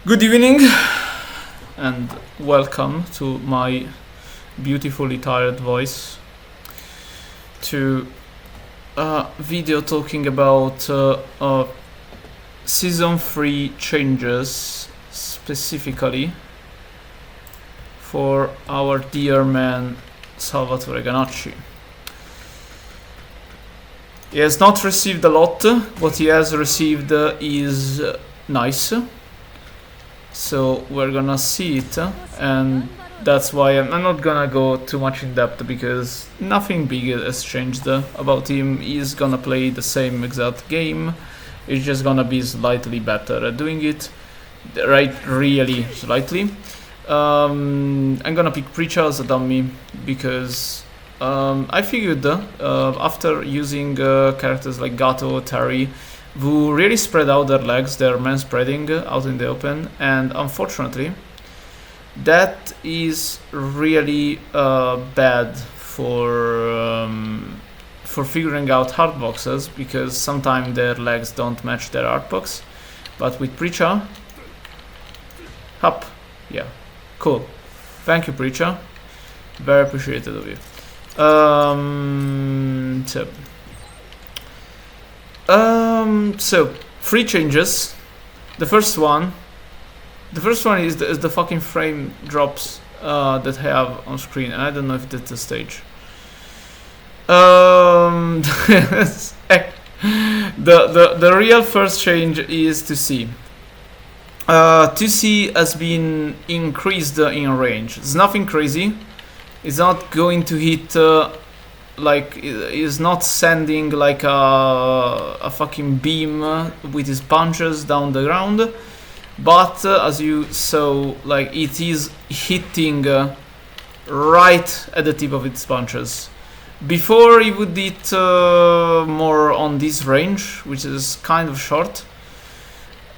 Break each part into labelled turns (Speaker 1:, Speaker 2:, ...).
Speaker 1: Good evening and welcome to my beautifully tired voice to a video talking about season 3 changes specifically for our dear man Salvatore Ganacci. He has not received a lot. What he has received is nice. So we're gonna see it, and that's why I'm not gonna go too much in depth because nothing big has changed about him. He's gonna play the same exact game. He's just gonna be slightly better at doing it, right? Really slightly. I'm gonna pick Preacher as a dummy because I figured after using characters like Gato, Terry, who really spread out their legs, their man spreading out in the open, and unfortunately that is really bad for figuring out hard boxes because sometimes their legs don't match their hard box. But with Preacher, hop, yeah, cool. Thank you, Preacher, very appreciated of you. So 3 changes. The first one is the fucking frame drops that I have on screen, and I don't know if that's a stage. The real first change is to see. 2C has been increased in range. It's nothing crazy. It's not going to hit. Like, is not sending like a fucking beam with his punches down the ground, but as you saw, like, it is hitting right at the tip of its punches. Before he would hit more on this range, which is kind of short,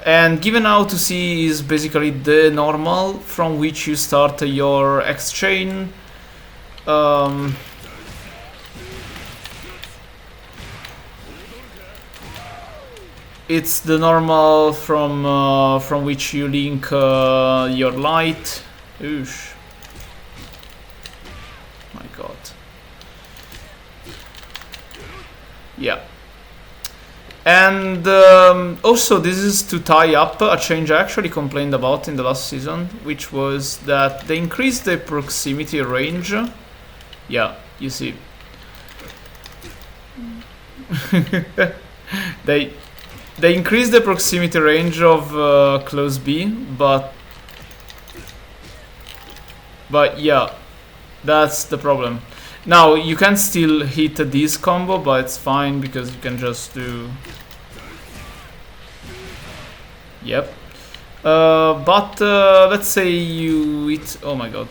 Speaker 1: and given how to see is basically the normal from which you start your X chain. It's the normal from which you link your light. Oosh. My god. Yeah. And also this is to tie up a change I actually complained about in the last season, which was that they increased the proximity range. Yeah, you see. They increased the proximity range of close B, but yeah, that's the problem. Now you can still hit this combo, but it's fine because you can just do. Yep. But let's say you hit. Oh my god.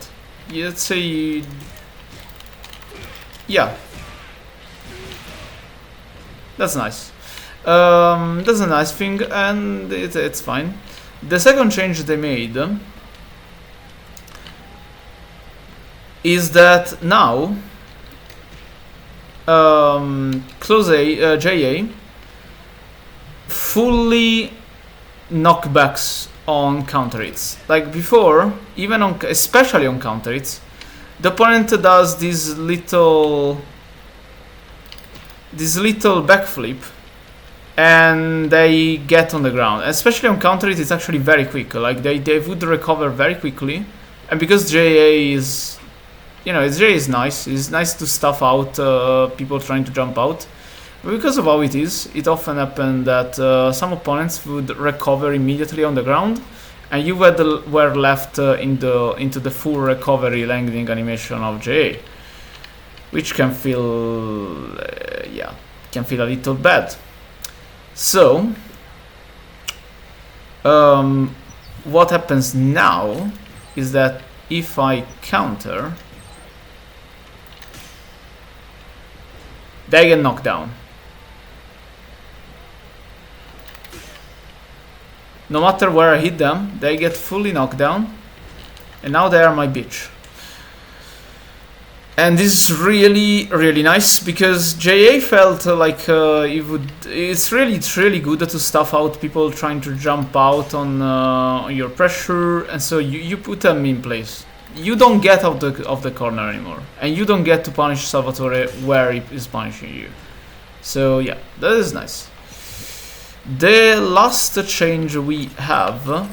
Speaker 1: Let's say you. Yeah. That's nice. That's a nice thing, and it's fine. The second change they made is that now close A, JA fully knockbacks on counter hits. Like before, even on, especially on counter hits, the opponent does this little backflip and they get on the ground. Especially on counter hit, it's actually very quick. Like they would recover very quickly, and because JA is, you know, JA is nice. It's nice to stuff out people trying to jump out. But because of how it is, it often happened that some opponents would recover immediately on the ground, and you were left into the full recovery landing animation of JA, which can feel can feel a little bad. So, what happens now is that if I counter, they get knocked down. No matter where I hit them, they get fully knocked down, and now they are my bitch. And this is really, really nice because JA felt like it's really good to stuff out people trying to jump out on your pressure, and so you put them in place. You don't get out of the corner anymore, and you don't get to punish Salvatore where he is punishing you. So yeah, that is nice. The last change we have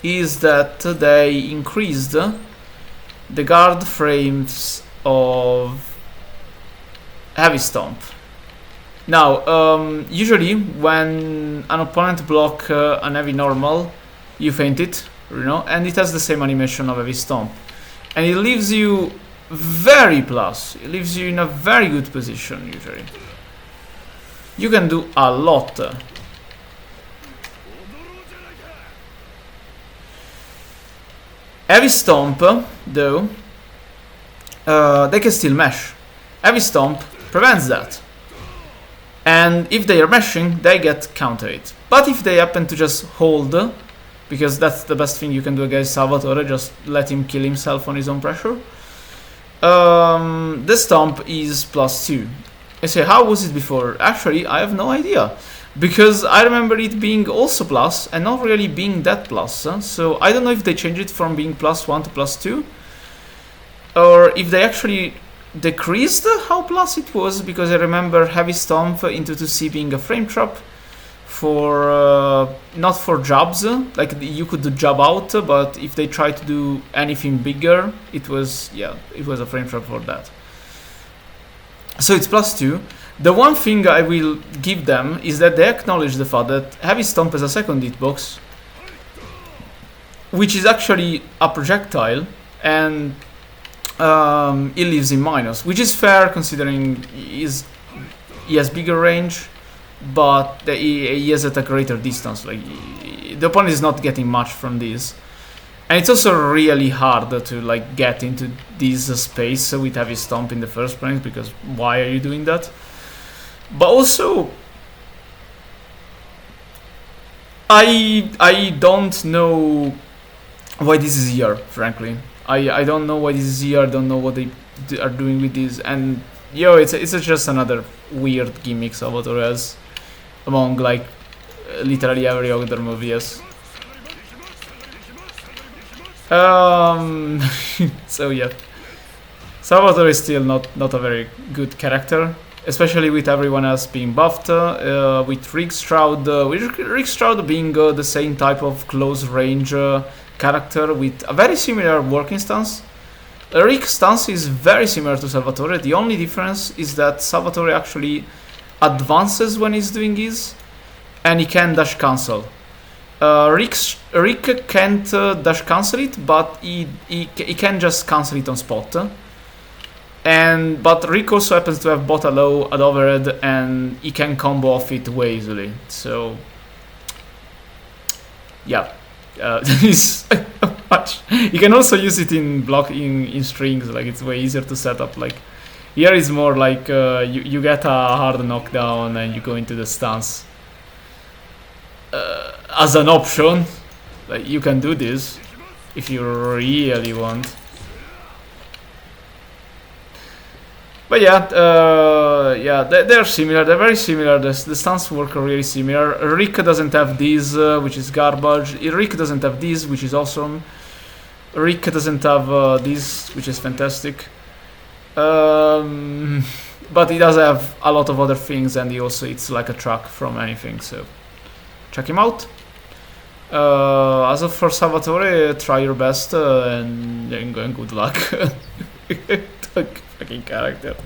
Speaker 1: is that they increased the guard frames of Heavy Stomp. Now, usually when an opponent block an Heavy Normal, you feint it, you know, and it has the same animation of Heavy Stomp. And it leaves you very plus. It leaves you in a very good position, usually. You can do a lot. Heavy Stomp, though, they can still mesh. Heavy Stomp prevents that. And if they are meshing, they get counter hit. But if they happen to just hold, because that's the best thing you can do against Salvatore, just let him kill himself on his own pressure, the Stomp is +2. I say, how was it before? Actually, I have no idea. Because I remember it being also plus and not really being that plus. So I don't know if they changed it from being +1 to +2. Or if they actually decreased how plus it was. Because I remember Heavy Stomp into 2C being a frame trap. For not for jabs. Like you could do jab out. But if they try to do anything bigger, it was a frame trap for that. So it's +2. The one thing I will give them is that they acknowledge the fact that Heavy Stomp has a second hitbox, which is actually a projectile, and it lives in minus, which is fair considering he has bigger range, but he has at a greater distance. Like the opponent is not getting much from this. And it's also really hard to like get into this space with Heavy Stomp in the first place, because why are you doing that? But also, I don't know why this is here, frankly. I don't know why this is here, I don't know what they are doing with this, and it's just another weird gimmick Salvatore has among like literally every other movie has. So yeah, Salvatore is still not a very good character, especially with everyone else being buffed. With Rick Stroud being the same type of close range character with a very similar working stance. Rick's stance is very similar to Salvatore. The only difference is that Salvatore actually advances when he's doing his, and he can dash cancel. Rick can't dash cancel it, but he can just cancel it on spot. But Rick also happens to have both a low, an overhead, and he can combo off it way easily. So yeah, is much. You can also use it in in strings. Like it's way easier to set up. Like here is more like you get a hard knockdown and you go into the stance. As an option, like you can do this if you really want. But yeah, they're similar. They're very similar. The stance work are really similar. Rick doesn't have these, which is garbage. Rick doesn't have these, which is awesome. Rick doesn't have these, which is fantastic. But he does have a lot of other things, and he also eats like a truck from anything. So check him out. As of for Salvatore, try your best and good luck. Fucking character.